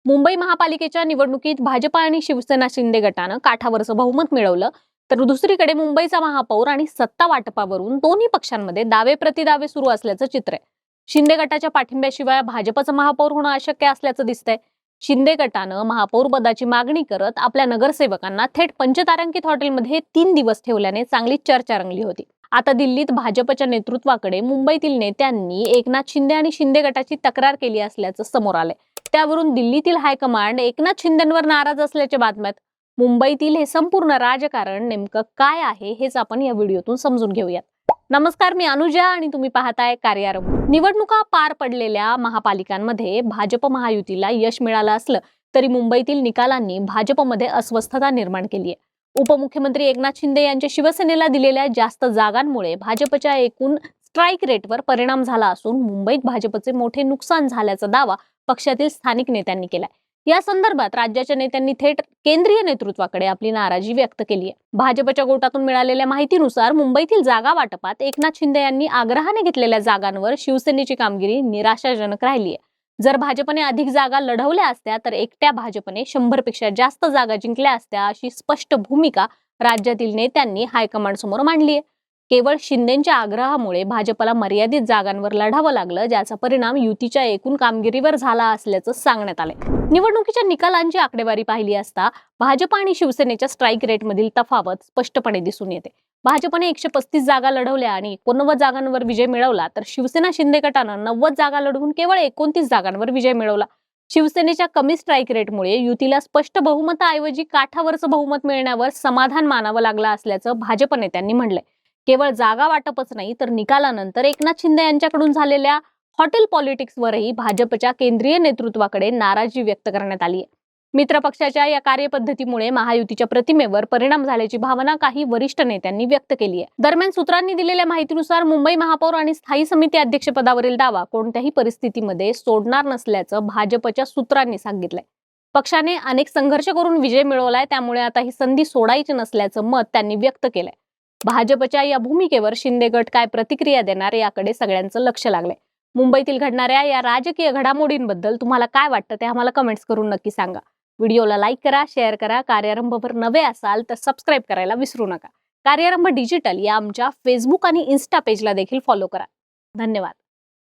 मुंबई महापालिकेच्या निवडणुकीत भाजपा आणि शिवसेना शिंदे गटानं काठावरचं बहुमत मिळवलं, तर दुसरीकडे मुंबईचा महापौर आणि सत्ता वाटपावरून दोन्ही पक्षांमध्ये दावे प्रतिदावे सुरू असल्याचं चित्र आहे. शिंदे गटाच्या पाठिंब्याशिवाय भाजपचं महापौर होणं अशक्य असल्याचं दिसतंय. शिंदे गटानं महापौर पदाची मागणी करत आपल्या नगरसेवकांना थेट पंचतारांकित हॉटेलमध्ये 3 दिवस ठेवल्याने चांगली चर्चा रंगली होती. आता दिल्लीत भाजपच्या नेतृत्वाकडे मुंबईतील नेत्यांनी एकनाथ शिंदे आणि शिंदे गटाची तक्रार केली असल्याचं समोर आलंय. त्यावरून दिल्लीतील हायकमांड एकनाथ शिंदेंवर नाराज असल्याच्या बातम्यात. मुंबईतील हे संपूर्ण राजकारण नेमकं काय आहे हेच आपण या व्हिडिओतून समजून घेऊयात. नमस्कार, मी अनुजा आणि तुम्ही पाहताय कार्यारंभ. निवडणुका पार पडलेल्या महापालिकांमध्ये भाजप महायुतीला यश मिळालं असलं तरी मुंबईतील निकालांनी भाजपमध्ये अस्वस्थता निर्माण केली आहे. उपमुख्यमंत्री एकनाथ शिंदे यांच्या शिवसेनेला दिलेल्या जास्त जागांमुळे भाजपच्या एकूण स्ट्राईक रेटवर परिणाम झाला असून मुंबईत भाजपचे मोठे नुकसान झाल्याचा दावा पक्षातील स्थानिक नेत्यांनी केलाय. या संदर्भात राज्याच्या नेत्यांनी थेट केंद्रीय नेतृत्वाकडे आपली नाराजी व्यक्त केली आहे. भाजपच्या गोटातून मिळालेल्या माहितीनुसार मुंबईतील जागा वाटपात एकनाथ शिंदे यांनी आग्रहाने घेतलेल्या जागांवर शिवसेनेची कामगिरी निराशाजनक राहिली आहे. जर भाजपने अधिक जागा लढवल्या असत्या तर एकट्या भाजपने 100 पेक्षा जास्त जागा जिंकल्या असत्या अशी स्पष्ट भूमिका राज्यातील नेत्यांनी हायकमांड समोर मांडली आहे. केवळ शिंदेच्या आग्रहामुळे भाजपला मर्यादित जागांवर लढावं लागलं, ज्याचा परिणाम युतीच्या एकूण कामगिरीवर झाला असल्याचं सांगण्यात आलंय. निवडणुकीच्या निकालांची आकडेवारी पाहिली असता भाजप आणि शिवसेनेच्या स्ट्राईक रेटमधील तफावत स्पष्टपणे दिसून येते. भाजपने 135 जागा लढवल्या आणि 89 जागांवर विजय मिळवला, तर शिवसेना शिंदे गटानं 90 जागा लढवून केवळ 29 जागांवर विजय मिळवला. शिवसेनेच्या कमी स्ट्राईक रेटमुळे युतीला स्पष्ट बहुमताऐवजी काठावरचं बहुमत मिळण्यावर समाधान मानावं लागलं असल्याचं भाजप नेत्यांनी म्हटलंय. केवळ जागा वाटपच नाही तर निकालानंतर एकनाथ शिंदे यांच्याकडून झालेल्या हॉटेल पॉलिटिक्सवरही भाजपच्या केंद्रीय नेतृत्वाकडे नाराजी व्यक्त करण्यात आली आहे. मित्रपक्षाच्या या कार्यपद्धतीमुळे महायुतीच्या प्रतिमेवर परिणाम झाल्याची भावना काही वरिष्ठ नेत्यांनी व्यक्त केली आहे. दरम्यान सूत्रांनी दिलेल्या माहितीनुसार मुंबई महापौर आणि स्थायी समिती अध्यक्षपदावरील दावा कोणत्याही परिस्थितीमध्ये सोडणार नसल्याचं भाजपच्या सूत्रांनी सांगितलंय. पक्षाने अनेक संघर्ष करून विजय मिळवलाय, त्यामुळे आता ही संधी सोडायची नसल्याचं मत त्यांनी व्यक्त केलंय. भाजपच्या या भूमिकेवर शिंदे गट काय प्रतिक्रिया देणार याकडे सगळ्यांचं लक्ष लागलंय. मुंबईतील घडणाऱ्या या राजकीय घडामोडींबद्दल तुम्हाला काय वाटतं ते आम्हाला कमेंट्स करून नक्की सांगा. व्हिडिओला लाईक करा, शेअर करा. कार्यारंभवर नवे असाल तर सबस्क्राईब करायला विसरू नका. कार्यारंभ डिजिटल या आमच्या फेसबुक आणि इन्स्टा पेजला देखील फॉलो करा. धन्यवाद.